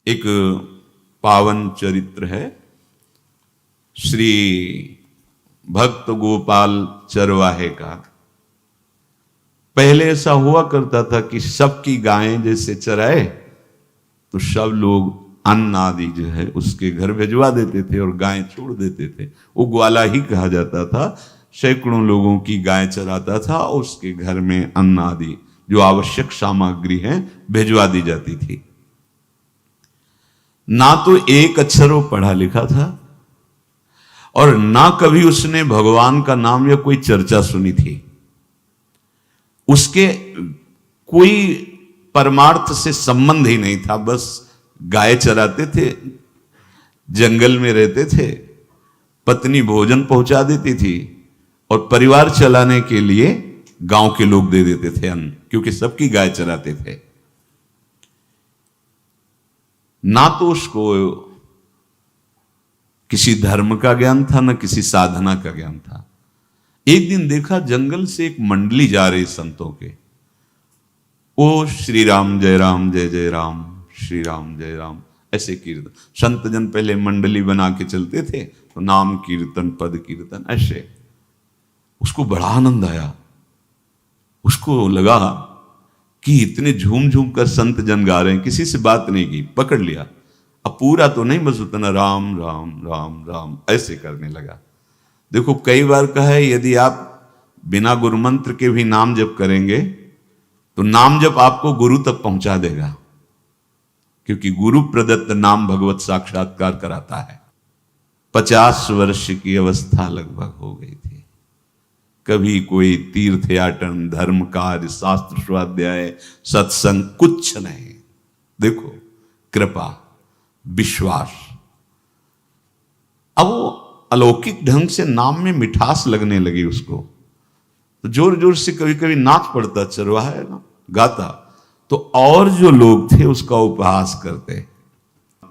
एक पावन चरित्र है श्री भक्त गोपाल चरवाहे का। पहले ऐसा हुआ करता था कि सबकी गायें जैसे चराए तो सब लोग अन्न आदि जो है उसके घर भिजवा देते थे और गायें छोड़ देते थे। वो ग्वाला ही कहा जाता था। सैकड़ों लोगों की गाय चराता था और उसके घर में अन्न आदि जो आवश्यक सामग्री है भिजवा दी जाती थी। ना तो एक अक्षर वो पढ़ा लिखा था और ना कभी उसने भगवान का नाम या कोई चर्चा सुनी थी। उसके कोई परमार्थ से संबंध ही नहीं था। बस गाय चराते थे, जंगल में रहते थे, पत्नी भोजन पहुंचा देती थी और परिवार चलाने के लिए गांव के लोग दे देते थे अन्न, क्योंकि सबकी गाय चराते थे। ना तो उसको किसी धर्म का ज्ञान था, ना किसी साधना का ज्ञान था। एक दिन देखा जंगल से एक मंडली जा रही संतों के। ओ श्री राम जय राम जय जय राम, श्री राम जय राम, ऐसे कीर्तन। संत जन पहले मंडली बना के चलते थे तो नाम कीर्तन पद कीर्तन ऐसे। उसको बड़ा आनंद आया। उसको लगा कि इतने झूम झूम कर संत जन गा रहे हैं, किसी से बात नहीं की, पकड़ लिया। अब पूरा तो नहीं, बस उतना राम राम राम राम ऐसे करने लगा। देखो कई बार कहा है यदि आप बिना गुरु मंत्र के भी नाम जप करेंगे तो नाम जप आपको गुरु तक पहुंचा देगा, क्योंकि गुरु प्रदत्त नाम भगवत साक्षात्कार कराता है। 50 वर्ष की अवस्था लगभग हो गई थी। कभी कोई तीर्थ याटन, धर्म कार्य, शास्त्र स्वाध्याय, सत्संग कुछ नहीं। देखो कृपा, विश्वास। अब वो अलौकिक ढंग से नाम में मिठास लगने लगी उसको, तो जोर जोर से कभी कभी नाच पड़ता, चरवाहा है ना, गाता, तो और जो लोग थे उसका उपहास करते।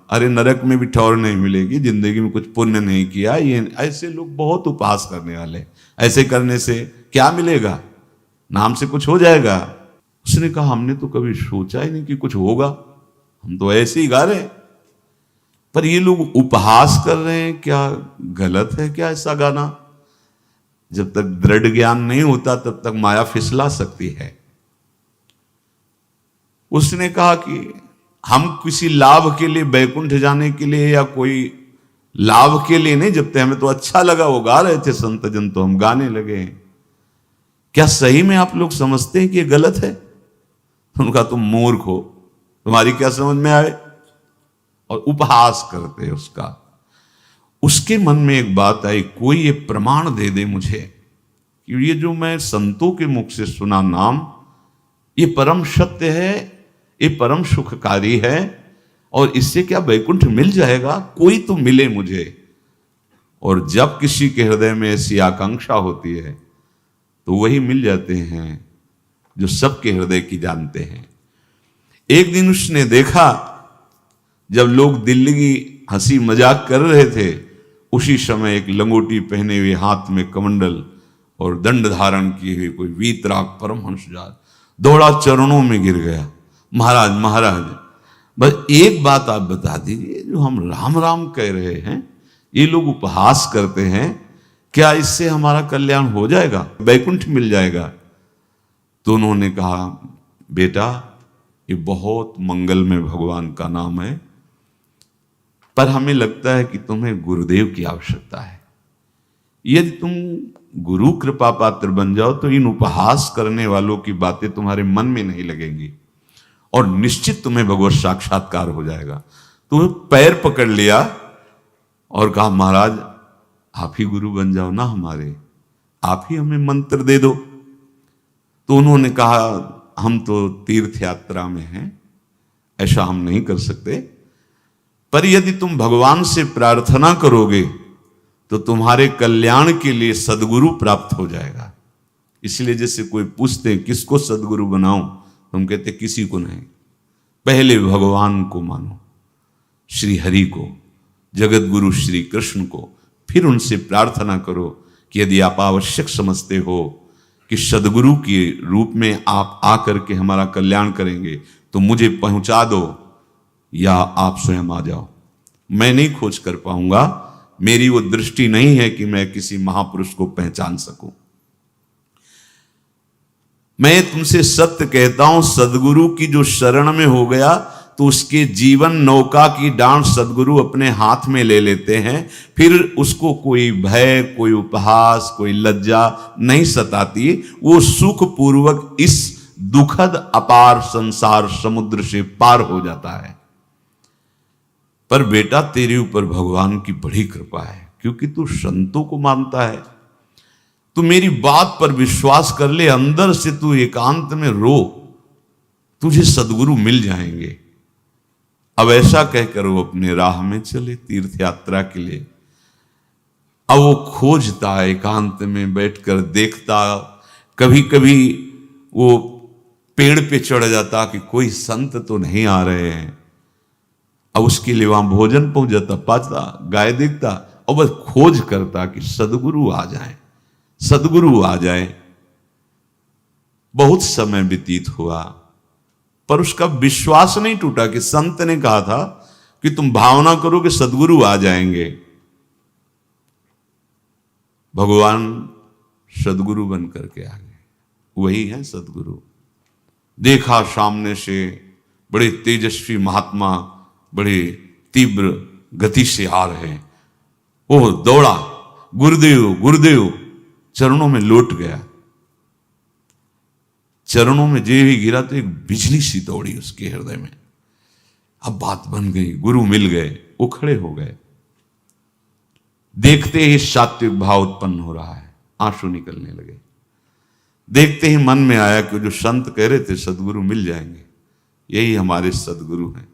अरे नरक में भी ठौर नहीं मिलेगी, जिंदगी में कुछ पुण्य नहीं किया, ये ऐसे लोग बहुत उपहास करने वाले। ऐसे करने से क्या मिलेगा, नाम से कुछ हो जाएगा। उसने कहा हमने तो कभी सोचा ही नहीं कि कुछ होगा, हम तो ऐसे ही गा रहे हैं। पर ये लोग उपहास कर रहे हैं, क्या गलत है क्या ऐसा गाना? जब तक दृढ़ ज्ञान नहीं होता तब तक माया फिसला सकती है। उसने कहा कि हम किसी लाभ के लिए, बैकुंठ जाने के लिए या कोई लाभ के लिए नहीं जपते, हमें तो अच्छा लगा, वो गा रहे थे संत जन तो हम गाने लगे। क्या सही में आप लोग समझते हैं कि ये गलत है? उनका तुम मूर्ख हो, तुम्हारी क्या समझ में आए? और उपहास करते उसका। उसके मन में एक बात आई, कोई ये प्रमाण दे दे मुझे कि ये जो मैं संतों के मुख से सुना नाम, ये परम सत्य है, ये परम सुखकारी है और इससे क्या वैकुंठ मिल जाएगा? कोई तो मिले मुझे। और जब किसी के हृदय में ऐसी आकांक्षा होती है तो वही मिल जाते हैं जो सबके हृदय की जानते हैं। एक दिन उसने देखा जब लोग दिल्ली की हंसी मजाक कर रहे थे, उसी समय एक लंगोटी पहने हुए, हाथ में कमंडल और दंड धारण किए हुए कोई वीतराग परमहंस दौड़ा, चरणों में गिर गया। महाराज महाराज, बस एक बात आप बता दीजिए, जो हम राम राम कह रहे हैं, ये लोग उपहास करते हैं, क्या इससे हमारा कल्याण हो जाएगा, वैकुंठ मिल जाएगा? तो उन्होंने कहा बेटा ये बहुत मंगल में भगवान का नाम है, पर हमें लगता है कि तुम्हें गुरुदेव की आवश्यकता है। यदि तुम गुरु कृपा पात्र बन जाओ तो इन उपहास करने वालों की बातें तुम्हारे मन में नहीं लगेंगी और निश्चित तुम्हें भगवत साक्षात्कार हो जाएगा। तो पैर पकड़ लिया और कहा महाराज आप ही गुरु बन जाओ ना हमारे, आप ही हमें मंत्र दे दो। तो उन्होंने कहा हम तो तीर्थ यात्रा में हैं, ऐसा हम नहीं कर सकते, पर यदि तुम भगवान से प्रार्थना करोगे तो तुम्हारे कल्याण के लिए सदगुरु प्राप्त हो जाएगा। इसलिए जैसे कोई पूछते किसको सदगुरु बनाऊं, तुम कहते किसी को नहीं, पहले भगवान को मानो, श्री हरि को, जगत गुरु श्री कृष्ण को, फिर उनसे प्रार्थना करो कि यदि आप आवश्यक समझते हो कि सदगुरु के रूप में आप आकर के हमारा कल्याण करेंगे तो मुझे पहुंचा दो, या आप स्वयं आ जाओ। मैं नहीं खोज कर पाऊंगा, मेरी वो दृष्टि नहीं है कि मैं किसी महापुरुष को पहचान सकूं। मैं तुमसे सत्य कहता हूं, सदगुरु की जो शरण में हो गया तो उसके जीवन नौका की डांट सदगुरु अपने हाथ में ले लेते हैं। फिर उसको कोई भय, कोई उपहास, कोई लज्जा नहीं सताती। वो सुख पूर्वक इस दुखद अपार संसार समुद्र से पार हो जाता है। पर बेटा, तेरे ऊपर भगवान की बड़ी कृपा है, क्योंकि तू संतों को मानता है। तू मेरी बात पर विश्वास कर ले, अंदर से तू एकांत में रो, तुझे सदगुरु मिल जाएंगे। अब ऐसा कहकर वो अपने राह में चले तीर्थ यात्रा के लिए। अब वो खोजता, एकांत में बैठकर देखता। कभी कभी वो पेड़ पे चढ़ जाता कि कोई संत तो नहीं आ रहे हैं। अब उसके लिए वहां भोजन पहुंच जाता, पाता, गाय देखता और बस खोज करता कि सदगुरु आ जाए, सदगुरु आ जाए। बहुत समय व्यतीत हुआ, पर उसका विश्वास नहीं टूटा कि संत ने कहा था कि तुम भावना करो कि सदगुरु आ जाएंगे। भगवान सदगुरु बन करके आ गए। वही है सदगुरु। देखा सामने से बड़े तेजस्वी महात्मा बड़े तीव्र गति से आ रहे हैं। वो दौड़ा, गुरुदेव गुरुदेव, चरणों में लौट गया। चरणों में जे ही गिरा तो एक बिजली सी दौड़ी उसके हृदय में। अब बात बन गई, गुरु मिल गए। वो खड़े हो गए। देखते ही सात्विक भाव उत्पन्न हो रहा है, आंसू निकलने लगे। देखते ही मन में आया कि जो संत कह रहे थे सदगुरु मिल जाएंगे, यही हमारे सदगुरु हैं।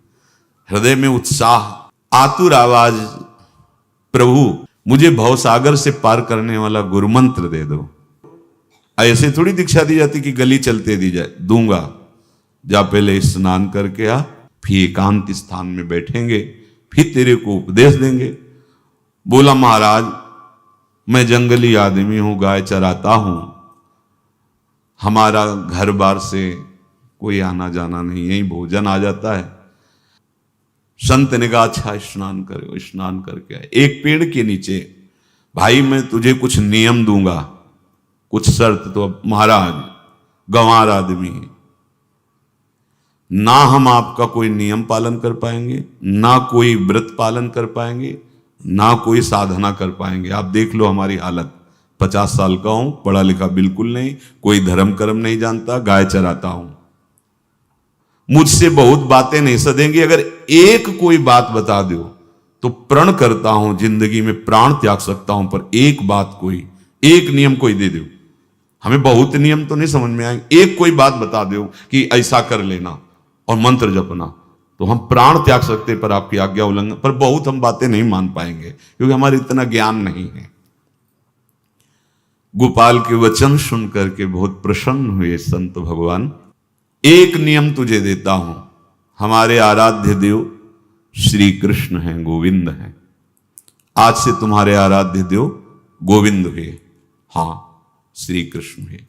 हृदय में उत्साह, आतुर आवाज, प्रभु मुझे भवसागर से पार करने वाला गुरु मंत्र दे दो। ऐसे थोड़ी दीक्षा दी जाती कि गली चलते दी जाए। दूंगा, जा पहले स्नान करके आ, फिर एकांत स्थान में बैठेंगे, फिर तेरे को उपदेश देंगे। बोला महाराज, मैं जंगली आदमी हूं, गाय चराता हूं, हमारा घर बार से कोई आना जाना नहीं, यही भोजन आ जाता है। संत ने कहा अच्छा स्नान करो। स्नान करके आए। एक पेड़ के नीचे, भाई मैं तुझे कुछ नियम दूंगा, कुछ शर्त। तो महाराज गंवार आदमी है, ना हम आपका कोई नियम पालन कर पाएंगे, ना कोई व्रत पालन कर पाएंगे, ना कोई साधना कर पाएंगे। आप देख लो हमारी हालत। 50 साल का हूं, पढ़ा लिखा बिल्कुल नहीं, कोई धर्म कर्म नहीं जानता, गाय चराता हूं। मुझसे बहुत बातें नहीं सदेंगी। अगर एक कोई बात बता दो तो प्रण करता हूं जिंदगी में प्राण त्याग सकता हूं, पर एक बात, कोई एक नियम कोई दे दो। हमें बहुत नियम तो नहीं समझ में आएंगे, एक कोई बात बता दो कि ऐसा कर लेना और मंत्र जपना, तो हम प्राण त्याग सकते, पर आपकी आज्ञा उल्लंघन। पर बहुत हम बातें नहीं मान पाएंगे क्योंकि हमारे इतना ज्ञान नहीं है। गोपाल के वचन सुन करके बहुत प्रसन्न हुए संत भगवान। एक नियम तुझे देता हूं, हमारे आराध्य देव श्री कृष्ण हैं, गोविंद हैं। आज से तुम्हारे आराध्य देव गोविंद हुए, हां श्री कृष्ण हुए।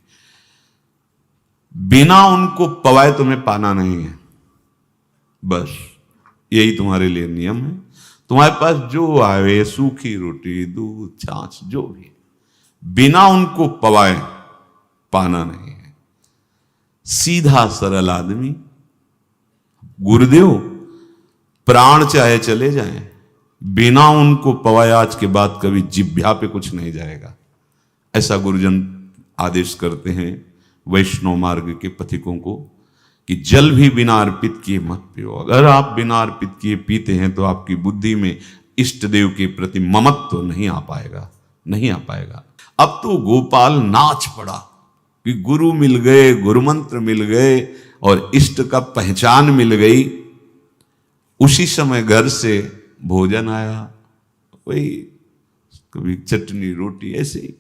बिना उनको पवाए तुम्हें पाना नहीं है, बस यही तुम्हारे लिए नियम है। तुम्हारे पास जो आवे, सूखी रोटी, दूध, छाछ, जो भी, बिना उनको पवाए पाना नहीं है। सीधा सरल आदमी। गुरुदेव प्राण चाहे चले जाएं, बिना उनको पवाए आज के बाद कभी जिह्वा पे कुछ नहीं जाएगा। ऐसा गुरुजन आदेश करते हैं वैष्णव मार्ग के पथिकों को कि जल भी बिना अर्पित किए मत पियो। अगर आप बिना अर्पित किए पीते हैं तो आपकी बुद्धि में इष्ट देव के प्रति ममत्व तो नहीं आ पाएगा, नहीं आ पाएगा। अब तो गोपाल नाच पड़ा कि गुरु मिल गए, गुरु मंत्र मिल गए और इष्ट का पहचान मिल गई। उसी समय घर से भोजन आया, वही कभी चटनी रोटी, ऐसे ही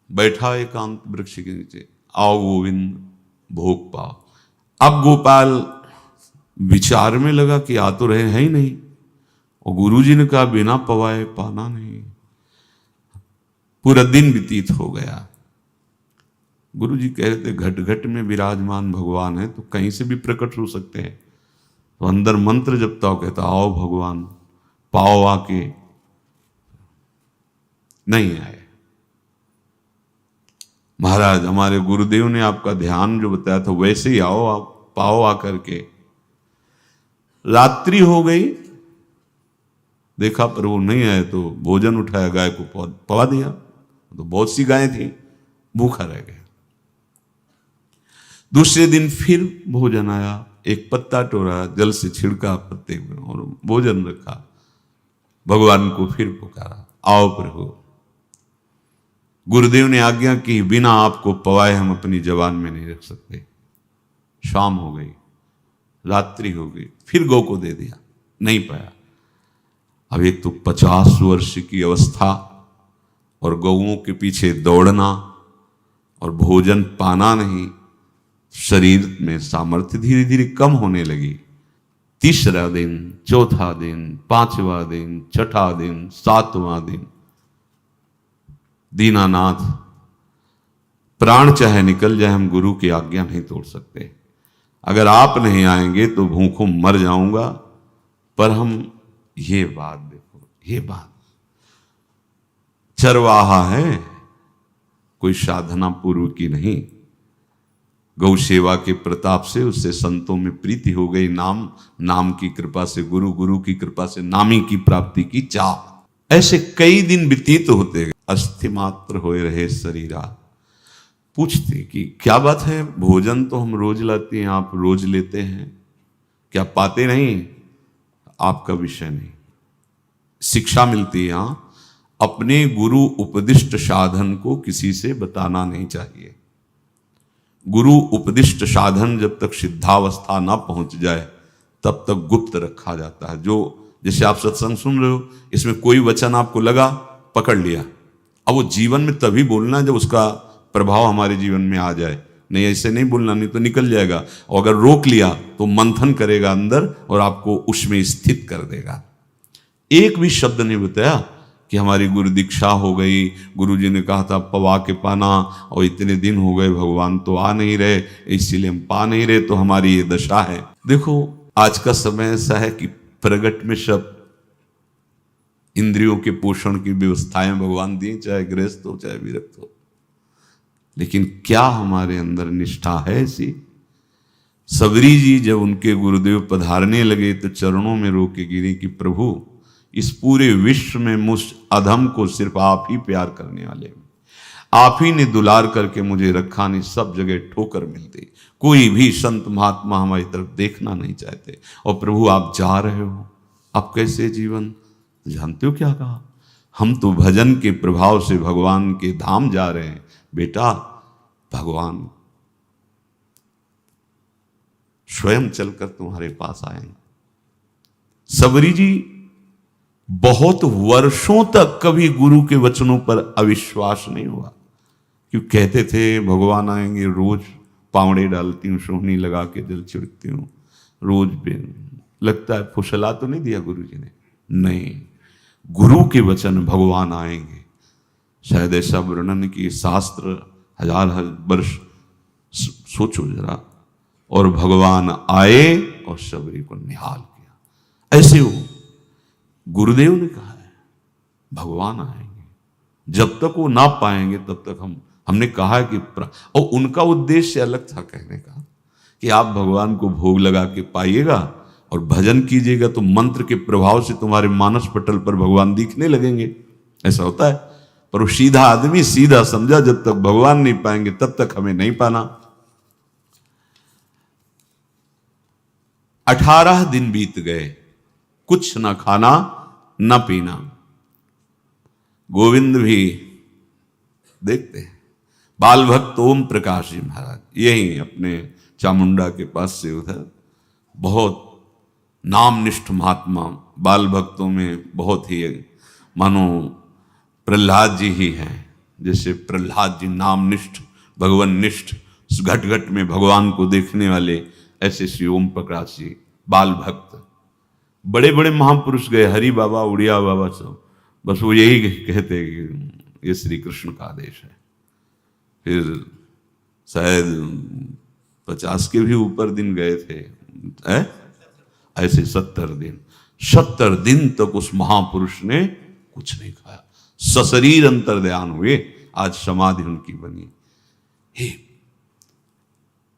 बैठा एकांत वृक्ष के नीचे। आओ गोविंद, भोग पाओ। अब गोपाल विचार में लगा कि आ तो रहे हैं ही नहीं, और गुरुजी ने कहा बिना पवाए पाना नहीं। पूरा दिन व्यतीत हो गया। गुरुजी कह रहे थे घट घट में विराजमान भगवान है तो कहीं से भी प्रकट हो सकते हैं, तो अंदर मंत्र जपता हो, कहता आओ भगवान, पाओ आके, नहीं आए। महाराज हमारे गुरुदेव ने आपका ध्यान जो बताया था वैसे ही आओ, आप पाओ आकर के। रात्रि हो गई, देखा पर वो नहीं आए तो भोजन उठाया, गाय को पवा दिया। तो बहुत सी गायें थी, भूखा रह गया। दूसरे दिन फिर भोजन आया, एक पत्ता टोरा, जल से छिड़का पत्ते में और भोजन रखा। भगवान को फिर पुकारा, आओ प्रभु। गुरुदेव ने आज्ञा की, बिना आपको पवाए हम अपनी जबान में नहीं रख सकते। शाम हो गई, रात्रि हो गई, फिर गौ को दे दिया, नहीं पाया। अब एक तो 50 वर्ष की अवस्था और गौओं के पीछे दौड़ना और भोजन पाना नहीं, शरीर में सामर्थ्य धीरे धीरे कम होने लगी। तीसरा दिन, चौथा दिन, पांचवा दिन, छठा दिन, सातवां दिन, दीनानाथ प्राण चाहे निकल जाए, हम गुरु की आज्ञा नहीं तोड़ सकते। अगर आप नहीं आएंगे तो भूखों मर जाऊंगा। पर हम ये बात देखो, ये बात चरवाहा है, कोई साधना पूर्व की नहीं। गौ सेवा के प्रताप से उससे संतों में प्रीति हो गई, नाम की कृपा से, गुरु की कृपा से नामी की प्राप्ति की चाह। ऐसे कई दिन व्यतीत होते गए, अस्थि मात्र होए रहे शरीरा। पूछते कि क्या बात है, भोजन तो हम रोज लाते हैं, आप रोज लेते हैं, क्या पाते नहीं? आपका विषय नहीं। शिक्षा मिलती है यहां, अपने गुरु उपदिष्ट साधन को किसी से बताना नहीं चाहिए। गुरु उपदिष्ट साधन जब तक सिद्धावस्था ना पहुंच जाए तब तक गुप्त रखा जाता है। जो जैसे आप सत्संग सुन रहे हो, इसमें कोई वचन आपको लगा, पकड़ लिया, अब वो जीवन में तभी बोलना जब उसका प्रभाव हमारे जीवन में आ जाए। नहीं ऐसे नहीं बोलना, नहीं तो निकल जाएगा। और अगर रोक लिया तो मंथन करेगा अंदर और आपको उसमें स्थित कर देगा। एक भी शब्द नहीं बताया कि हमारी गुरु दीक्षा हो गई, गुरु जी ने कहा था पवा के पाना, और इतने दिन हो गए भगवान तो आ नहीं रहे, इसीलिए हम पा नहीं रहे, तो हमारी ये दशा है। देखो आज का समय ऐसा है कि प्रगट में सब इंद्रियों के पोषण की व्यवस्थाएं भगवान दी, चाहे गृहस्थ हो चाहे विरक्त हो, लेकिन क्या हमारे अंदर निष्ठा है ऐसी? सबरी जी जब उनके गुरुदेव पधारने लगे तो चरणों में रो के गिरे कि प्रभु, इस पूरे विश्व में मुझ अधम को सिर्फ आप ही प्यार करने वाले, आप ही ने दुलार करके मुझे रखा, नहीं सब जगह ठोकर मिलती, कोई भी संत महात्मा हमारी तरफ देखना नहीं चाहते, और प्रभु आप जा रहे हो, आप कैसे जीवन? जानते हो क्या कहा? हम तो भजन के प्रभाव से भगवान के धाम जा रहे हैं बेटा, भगवान स्वयं चलकर तुम्हारे पास आएंगे। सबरी जी बहुत वर्षों तक कभी गुरु के वचनों पर अविश्वास नहीं हुआ, क्यों कहते थे भगवान आएंगे, रोज पावड़े डालती हूँ, सोहनी लगा के जल छिड़कती हूँ, रोज लगता है फुसला तो नहीं दिया गुरु जी ने? नहीं, गुरु के वचन भगवान आएंगे। शायद ऐसा वर्णन कि शास्त्र हजार वर्ष सोचो जरा, और भगवान आए और सबरी को निहाल किया। ऐसे हो गुरुदेव ने कहा है भगवान आएंगे, जब तक वो ना पाएंगे तब तक हमने कहा है कि और उनका उद्देश्य अलग था कहने का कि आप भगवान को भोग लगा के पाइएगा और भजन कीजिएगा तो मंत्र के प्रभाव से तुम्हारे मानस पटल पर भगवान दिखने लगेंगे। ऐसा होता है, पर वो सीधा आदमी सीधा समझा, जब तक भगवान नहीं पाएंगे तब तक हमें नहीं पाना। 18 दिन बीत गए, कुछ ना खाना ना पीना। गोविंद भी देखते हैं, बाल भक्त ओम प्रकाश जी महाराज यही अपने चामुंडा के पास से उधर, बहुत नामनिष्ठ महात्मा, बाल भक्तों में बहुत ही मानो प्रहलाद जी ही हैं। जैसे प्रहलाद जी नामनिष्ठ भगवान निष्ठ, घट घट में भगवान को देखने वाले, ऐसे श्री ओम प्रकाश जी बाल भक्त। बड़े बड़े महापुरुष गए, हरि बाबा, उड़िया बाबा, सब बस वो यही कहते कि ये श्री कृष्ण का आदेश है। फिर शायद 50 के भी ऊपर दिन गए थे, ऐसे 70 दिन तक उस महापुरुष ने कुछ नहीं खाया, सशरीर अंतर्ध्यान हुए। आज समाधि उनकी बनी। हे,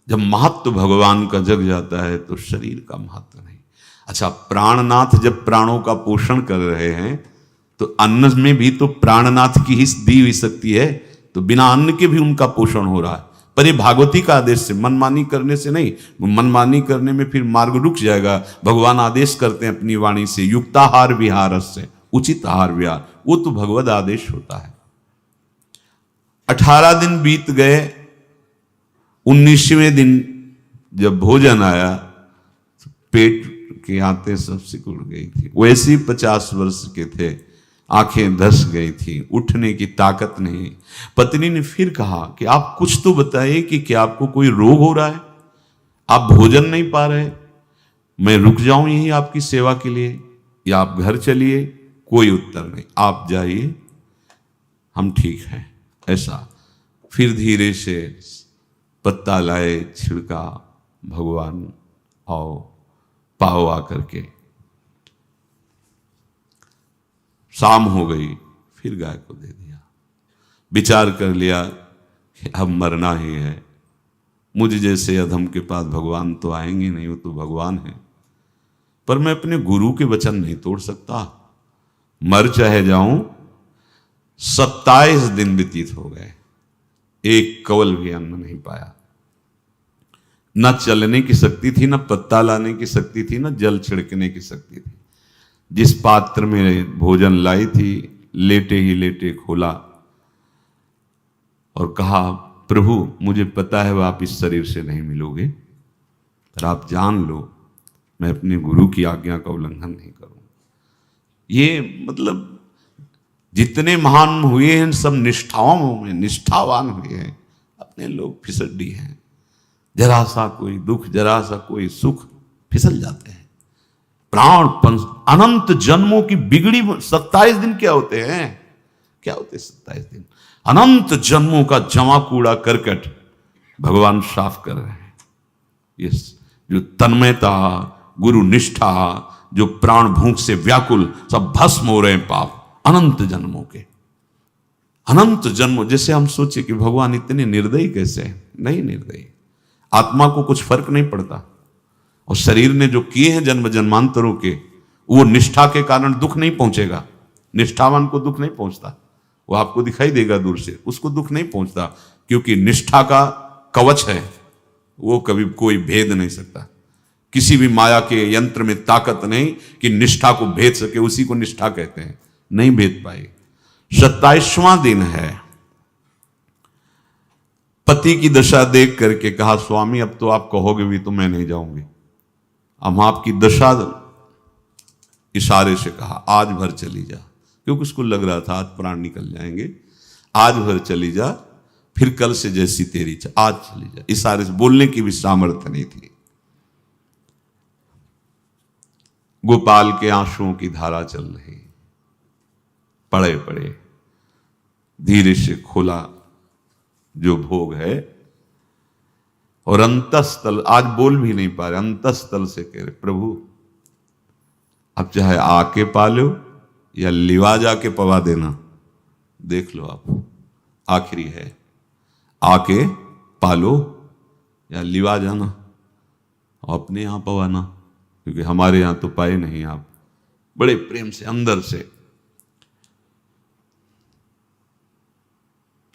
जब महत्व भगवान का जग जाता है तो शरीर का महत्व नहीं। अच्छा, प्राणनाथ जब प्राणों का पोषण कर रहे हैं तो अन्न में भी तो प्राणनाथ की ही दी हुई शक्ति है, तो बिना अन्न के भी उनका पोषण हो रहा है। पर ये भागवती का आदेश से, मनमानी करने से नहीं। मनमानी करने में फिर मार्ग रुक जाएगा। भगवान आदेश करते हैं अपनी वाणी से, युक्ताहार विहार से, उचित आहार विहार, वो तो भगवद आदेश होता है। 18 दिन बीत गए, 19वें दिन जब भोजन आया तो पेट के आते सब सिकुड़ गई थी। वैसे ही 50 वर्ष के थे, आंखें धस गई थी, उठने की ताकत नहीं। पत्नी ने फिर कहा कि आप कुछ तो बताइए कि क्या आपको कोई रोग हो रहा है, आप भोजन नहीं पा रहे, मैं रुक जाऊं यहीं आपकी सेवा के लिए या आप घर चलिए। कोई उत्तर नहीं, आप जाइए, हम ठीक हैं। ऐसा फिर धीरे से पत्ता लाए, छिड़का भगवान आओ पाओ आकर के। शाम हो गई, फिर गाय को दे दिया। विचार कर लिया कि अब मरना ही है, मुझ जैसे अधम के पास भगवान तो आएंगे नहीं, वो तो भगवान है। पर मैं अपने गुरु के वचन नहीं तोड़ सकता, मर चाहे जाऊं। 27 दिन व्यतीत हो गए, एक कवल भी अन्न नहीं पाया। न चलने की शक्ति थी, न पत्ता लाने की शक्ति थी, न जल छिड़कने की शक्ति थी। जिस पात्र में भोजन लाई थी, लेटे ही लेटे खोला और कहा, प्रभु मुझे पता है आप इस शरीर से नहीं मिलोगे, पर आप जान लो मैं अपने गुरु की आज्ञा का उल्लंघन नहीं करूंगा। ये मतलब जितने महान हुए हैं सब निष्ठाओं में निष्ठावान हुए हैं, अपने लोग फिसड्डी हैं। जरा सा कोई दुख, जरा सा कोई सुख, फिसल जाते हैं। प्राण अनंत जन्मों की बिगड़ी 27 दिन क्या होते हैं, क्या होते 27 दिन? अनंत जन्मों का जमा कूड़ा करकट भगवान साफ कर रहे हैं। ये जो तन्मयता, गुरु निष्ठा, जो प्राण भूख से व्याकुल, सब भस्म हो रहे हैं पाप अनंत जन्मों के। अनंत जन्मों, जैसे हम सोचे कि भगवान इतने निर्दयी कैसे हैं? नहीं निर्दयी, आत्मा को कुछ फर्क नहीं पड़ता। और शरीर ने जो किए हैं जन्म जन्मांतरों के, वो निष्ठा के कारण दुख नहीं पहुंचेगा। निष्ठावान को दुख नहीं पहुंचता, वो आपको दिखाई देगा दूर से, उसको दुख नहीं पहुंचता, क्योंकि निष्ठा का कवच है, वो कभी कोई भेद नहीं सकता। किसी भी माया के यंत्र में ताकत नहीं कि निष्ठा को भेद सके, उसी को निष्ठा कहते हैं, नहीं भेद पाई। 27वां दिन है, पति की दशा देख करके कहा, स्वामी अब तो आप कहोगे भी तो मैं नहीं जाऊंगी, हम आपकी दशा, इशारे से कहा आज भर चली जा, क्योंकि उसको लग रहा था आज प्राण निकल जाएंगे। आज भर चली जा, फिर कल से जैसी तेरी आज चली जा। इशारे से, बोलने की भी सामर्थ्य नहीं थी। गोपाल के आंसुओं की धारा चल रही, पड़े पड़े धीरे से खोला जो भोग है, और अंतस्थल, आज बोल भी नहीं पा रहे, अंतस्थल से कह रहे, प्रभु अब चाहे आके पालो या लिवा जाके पवा देना, देख लो आप, आखिरी है, आके पालो या लिवा जाना और अपने यहां पवाना, क्योंकि हमारे यहां तो पाए नहीं आप। बड़े प्रेम से अंदर से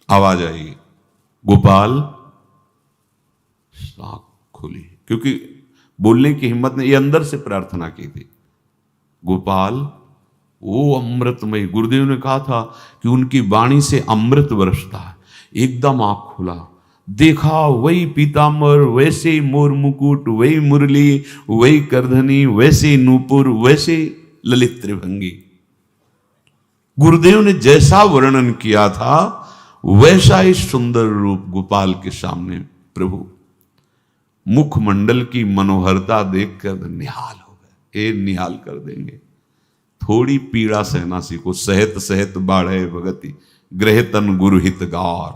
आवाज आई, गोपाल। आंख खुली, क्योंकि बोलने की हिम्मत ने, ये अंदर से प्रार्थना की थी, गोपाल वो अमृतमय। गुरुदेव ने कहा था कि उनकी वाणी से अमृत बरसता है। एकदम आंख खुला, देखा वही पीतांबर, वैसे ही मोर मुकुट, वही मुरली, वही करधनी, वैसे ही नूपुर, वैसे ललित त्रिभंगी। गुरुदेव ने जैसा वर्णन किया था वैसा ही सुंदर रूप गोपाल के सामने। प्रभु मुखमंडल की मनोहरता देखकर निहाल हो गए। ए निहाल कर देंगे, थोड़ी पीड़ा सहना सीखो। सहत सहत बाढ़े भगति, ग्रह तन गुरु हितगार,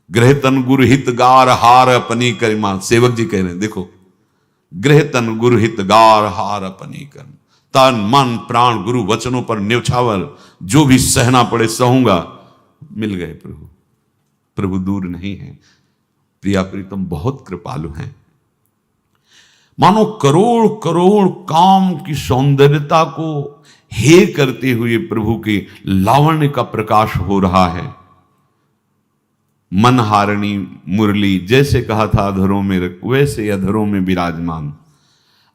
ग्रह तन गुरु हितगार, हार अपनी करिमा। सेवक जी कह रहे हैं, देखो गृह तन गुरु हित गार हार अपनी कर, तन मन प्राण गुरु वचनों पर न्यौछावर, जो भी सहना पड़े सहूंगा। मिल गए प्रभु, प्रभु दूर नहीं है। प्रिया प्रीतम बहुत कृपालु हैं। मानो करोड़ करोड़ काम की सौंदर्यता को हे करते हुए प्रभु के लावण्य का प्रकाश हो रहा है। मनहारिणी मुरली, जैसे कहा था अधरों में वैसे अधरों में विराजमान।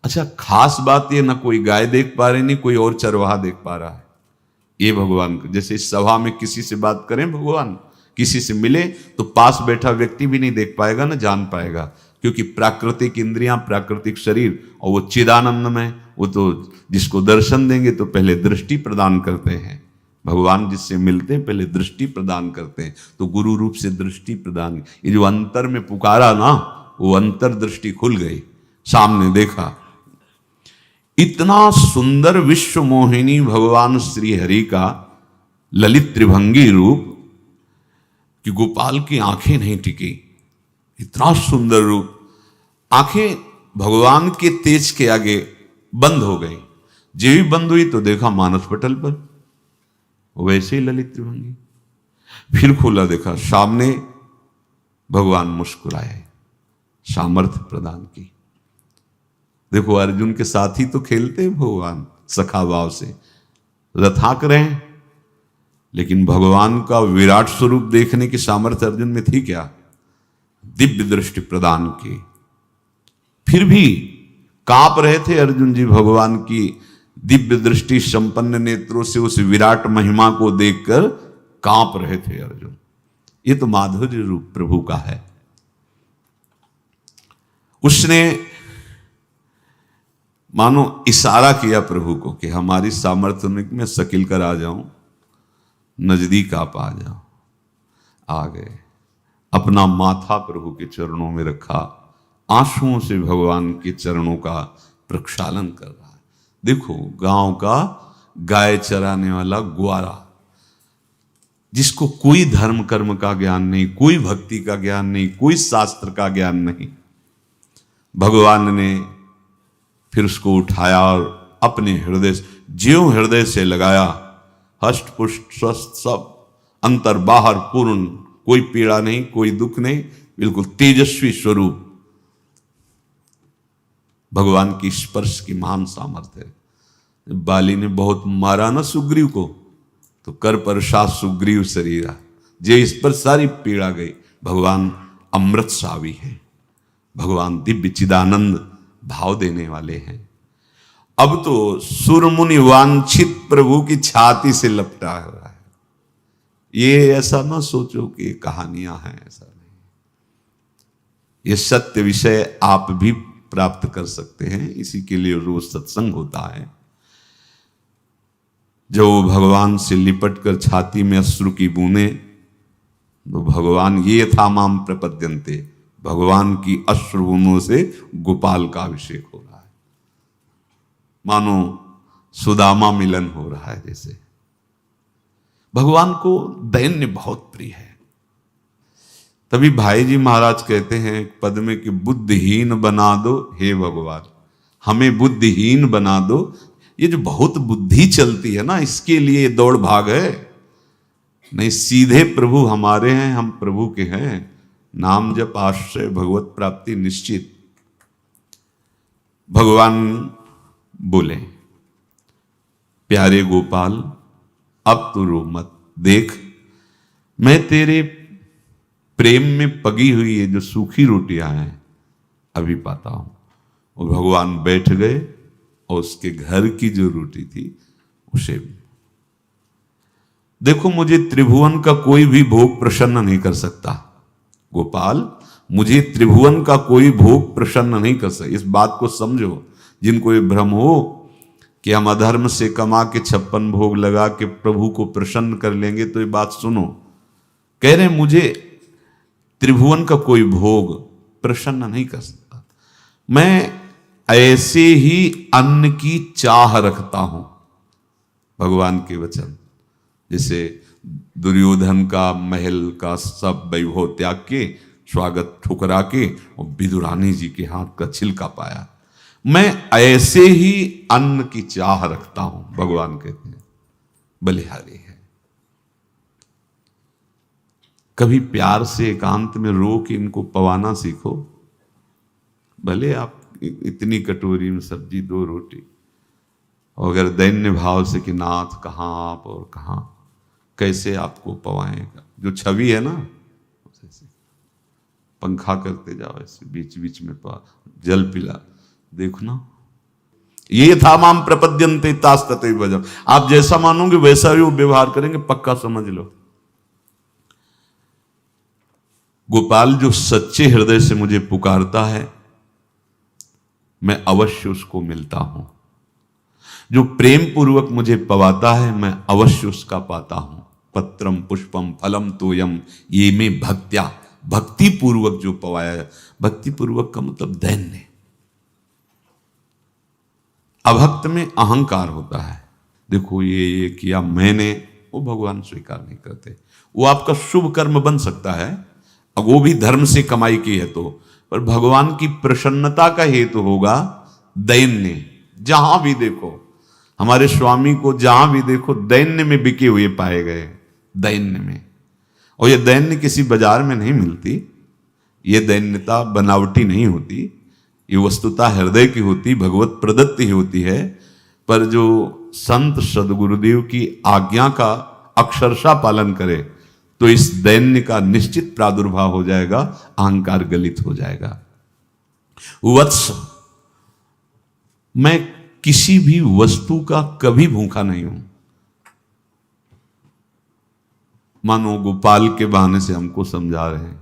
अच्छा, खास बात ये, ना कोई गाय देख पा रहे, नहीं कोई और चरवाहा देख पा रहा है। ये भगवान, जैसे इस सभा में किसी से बात करें भगवान, किसी से मिले तो पास बैठा व्यक्ति भी नहीं देख पाएगा, ना जान पाएगा, क्योंकि प्राकृतिक इंद्रियां, प्राकृतिक शरीर, और वो चिदानंद में, वो तो जिसको दर्शन देंगे तो पहले दृष्टि प्रदान करते हैं। भगवान जिससे मिलते हैं पहले दृष्टि प्रदान करते हैं, तो गुरु रूप से दृष्टि प्रदान। ये जो अंतर में पुकारा ना, वो अंतर दृष्टि खुल गई, सामने देखा। इतना सुंदर विश्व मोहिनी भगवान श्री हरि का ललित त्रिभंगी रूप कि गोपाल की आंखें नहीं टिकी। इतना सुंदर रूप, आंखें भगवान के तेज के आगे बंद हो गई। जो भी बंद हुई तो देखा मानस पटल पर वैसे ही ललित त्रिभंगी। फिर खोला, देखा सामने भगवान मुस्कुराए, सामर्थ्य प्रदान की। देखो अर्जुन के साथ ही तो खेलते हैं भगवान सखा भाव से, रथाक रहे हैं, लेकिन भगवान का विराट स्वरूप देखने की सामर्थ्य अर्जुन में थी क्या? दिव्य दृष्टि प्रदान की। फिर भी कांप रहे थे अर्जुन जी भगवान की दिव्य दृष्टि संपन्न नेत्रों से उस विराट महिमा को देखकर कांप रहे थे अर्जुन। ये तो माधुर्य रूप प्रभु का है। उसने मानो इशारा किया प्रभु को कि हमारी सामर्थ्य में सकिल कर आ जाऊं, नजदीक आप आ जाओ। आ गए, अपना माथा प्रभु के चरणों में रखा, आंसुओं से भगवान के चरणों का प्रक्षालन कर रहा है। देखो गांव का गाय चराने वाला ग्वारा, जिसको कोई धर्म कर्म का ज्ञान नहीं, कोई भक्ति का ज्ञान नहीं, कोई शास्त्र का ज्ञान नहीं, भगवान ने फिर उसको उठाया और अपने हृदय से, ज्यों हृदय से लगाया, हष्ट पुष्ट स्वस्थ सब, अंतर बाहर पूर्ण, कोई पीड़ा नहीं, कोई दुख नहीं, बिल्कुल तेजस्वी स्वरूप। भगवान की स्पर्श की महान सामर्थ्य है। बाली ने बहुत मारा ना सुग्रीव को, तो कर प्रसाद सुग्रीव शरीरा, जे इस पर सारी पीड़ा गई। भगवान अमृत सावी है, भगवान दिव्य चिदानंद भाव देने वाले हैं। अब तो सुरमुनि वांछित प्रभु की छाती से लपटा हुआ है। ये ऐसा ना सोचो कि कहानियां हैं, ऐसा नहीं। ये सत्य विषय आप भी प्राप्त कर सकते हैं, इसी के लिए रोज सत्संग होता है। जब वो भगवान से लिपट कर छाती में अश्रु की बूंदे, तो भगवान ये था माम प्रपद्यन्ते, भगवान की अश्रु बूंदों से गोपाल का अभिषेक हो रहा है। मानो सुदामा मिलन हो रहा है जैसे। भगवान को दैन्य बहुत प्रिय है। तभी भाई जी महाराज कहते हैं पद में कि बुद्धिहीन बना दो हे भगवान, हमें बुद्धिहीन बना दो। ये जो बहुत बुद्धि चलती है ना, इसके लिए दौड़ भाग है। नहीं, सीधे प्रभु हमारे हैं, हम प्रभु के हैं। नाम जप आश्रय भगवत प्राप्ति निश्चित। भगवान बोले, प्यारे गोपाल अब तो रो मत, देख मैं तेरे प्रेम में पगी हुई ये जो सूखी रोटियां हैं अभी पाता हूं। और भगवान बैठ गए और उसके घर की जो रोटी थी उसे, देखो मुझे त्रिभुवन का कोई भी भोग प्रसन्न नहीं कर सकता गोपाल, मुझे त्रिभुवन का कोई भोग प्रसन्न नहीं कर सकता। इस बात को समझो। जिनको ये भ्रम हो कि हम अधर्म से कमा के 56 भोग लगा के प्रभु को प्रसन्न कर लेंगे, तो ये बात सुनो। कह रहे मुझे त्रिभुवन का कोई भोग प्रसन्न नहीं कर सकता, मैं ऐसे ही अन्न की चाह रखता हूं। भगवान के वचन, जैसे दुर्योधन का महल का सब वैभव त्याग के, स्वागत ठुकरा के और विदुरानी जी के हाथ का छिलका पाया। मैं ऐसे ही अन्न की चाह रखता हूं, भगवान कहते हैं, बलिहारी है। कभी प्यार से एकांत में रो के इनको पवाना सीखो। भले आप इतनी कटोरी में सब्जी, 2 रोटी, और अगर दैन्य भाव से कि नाथ कहाँ आप और कहाँ, कैसे आपको पवाएगा, जो छवि है ना, पंखा करते जाओ ऐसे बीच बीच में जल पिला, देखो ना, ये था माम प्रपद्यन्ते तास्तते भजम। आप जैसा मानोगे वैसा ही वो व्यवहार करेंगे, पक्का समझ लो। गोपाल जो सच्चे हृदय से मुझे पुकारता है, मैं अवश्य उसको मिलता हूं। जो प्रेम पूर्वक मुझे पवाता है, मैं अवश्य उसका पाता हूं। पत्रम पुष्पम फलम तोयम ये में भक्त्या, भक्ति पूर्वक जो पवाया। भक्ति पूर्वक का मतलब दैन्य। अभक्त में अहंकार होता है, देखो ये किया मैंने, वो भगवान स्वीकार नहीं करते। वो आपका शुभ कर्म बन सकता है, अब वो भी धर्म से कमाई की है तो, पर भगवान की प्रसन्नता का हेतु होगा दैन्य। जहां भी देखो, हमारे स्वामी को जहां भी देखो दैन्य में बिके हुए पाए गए, दैन्य में। और ये दैन्य किसी बाजार में नहीं मिलती, ये दैन्यता बनावटी नहीं होती, ये वस्तुता हृदय की होती, भगवत प्रदत्त ही होती है। पर जो संत सदगुरुदेव की आज्ञा का अक्षरशः पालन करे तो इस दैन्य का निश्चित प्रादुर्भाव हो जाएगा, अहंकार गलित हो जाएगा। वत्स, मैं किसी भी वस्तु का कभी भूखा नहीं हूं। मानो गोपाल के बहाने से हमको समझा रहे हैं,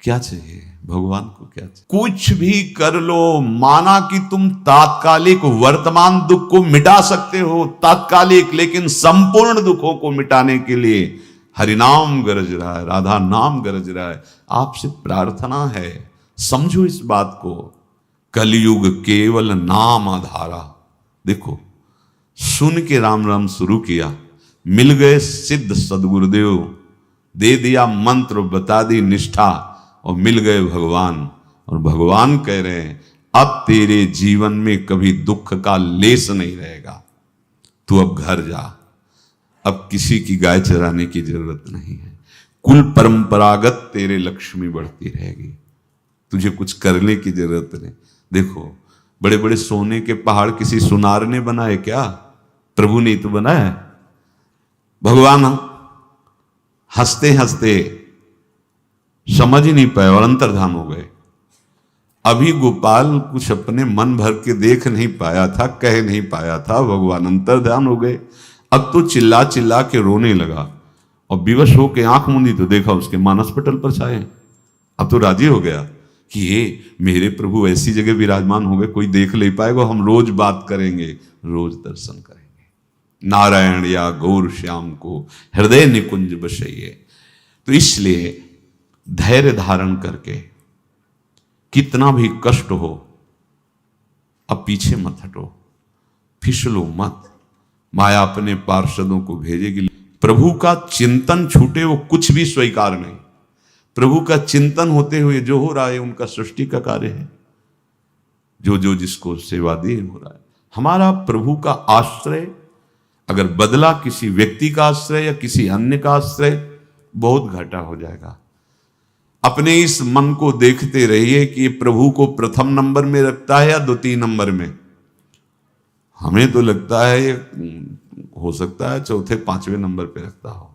क्या चाहिए भगवान को, क्या चाहिए? कुछ भी कर लो, माना कि तुम तात्कालिक वर्तमान दुख को मिटा सकते हो, तात्कालिक, लेकिन संपूर्ण दुखों को मिटाने के लिए हरिनाम गरज रहा है, राधा नाम गरज रहा है। आपसे प्रार्थना है, समझो इस बात को। कलयुग केवल नाम आधारा। देखो, सुन के राम राम शुरू किया, मिल गए सिद्ध सदगुरुदेव, दे दिया मंत्र, बता दी निष्ठा, और मिल गए भगवान। और भगवान कह रहे हैं, अब तेरे जीवन में कभी दुख का लेस नहीं रहेगा, तू अब घर जा, अब किसी की गाय चराने की जरूरत नहीं है, कुल परंपरागत तेरे लक्ष्मी बढ़ती रहेगी, तुझे कुछ करने की जरूरत नहीं। देखो, बड़े बड़े सोने के पहाड़ किसी सुनार ने बनाए क्या? प्रभु ने तो बनाया। भगवान हंसते हंसते समझ ही नहीं पाए और अंतर्धान हो गए। अभी गोपाल कुछ अपने मन भर के देख नहीं पाया था, कह नहीं पाया था, भगवान अंतर्धान हो गए। अब तो चिल्ला चिल्ला के रोने लगा और विवश होके आंख मूंदी तो देखा उसके मानस पटल पर छाए। अब तो राजी हो गया कि ये मेरे प्रभु ऐसी जगह विराजमान हो गए, कोई देख नहीं पाएगा, हम रोज बात करेंगे, रोज दर्शन करेंगे। नारायण या गौर श्याम को हृदय निकुंज बसइए। तो इसलिए धैर्य धारण करके, कितना भी कष्ट हो, अब पीछे मत हटो, फिसलो मत। माया अपने पार्षदों को भेजेगी। प्रभु का चिंतन छूटे वो कुछ भी स्वीकार नहीं। प्रभु का चिंतन होते हुए जो हो रहा है उनका सृष्टि का कार्य है, जो जो जिसको सेवा दी हो रहा है। हमारा प्रभु का आश्रय अगर बदला किसी व्यक्ति का आश्रय या किसी अन्य का आश्रय, बहुत घाटा हो जाएगा। अपने इस मन को देखते रहिए कि प्रभु को प्रथम नंबर में रखता है या द्वितीय नंबर में। हमें तो लगता है हो सकता है चौथे पांचवें नंबर पे रखता हो।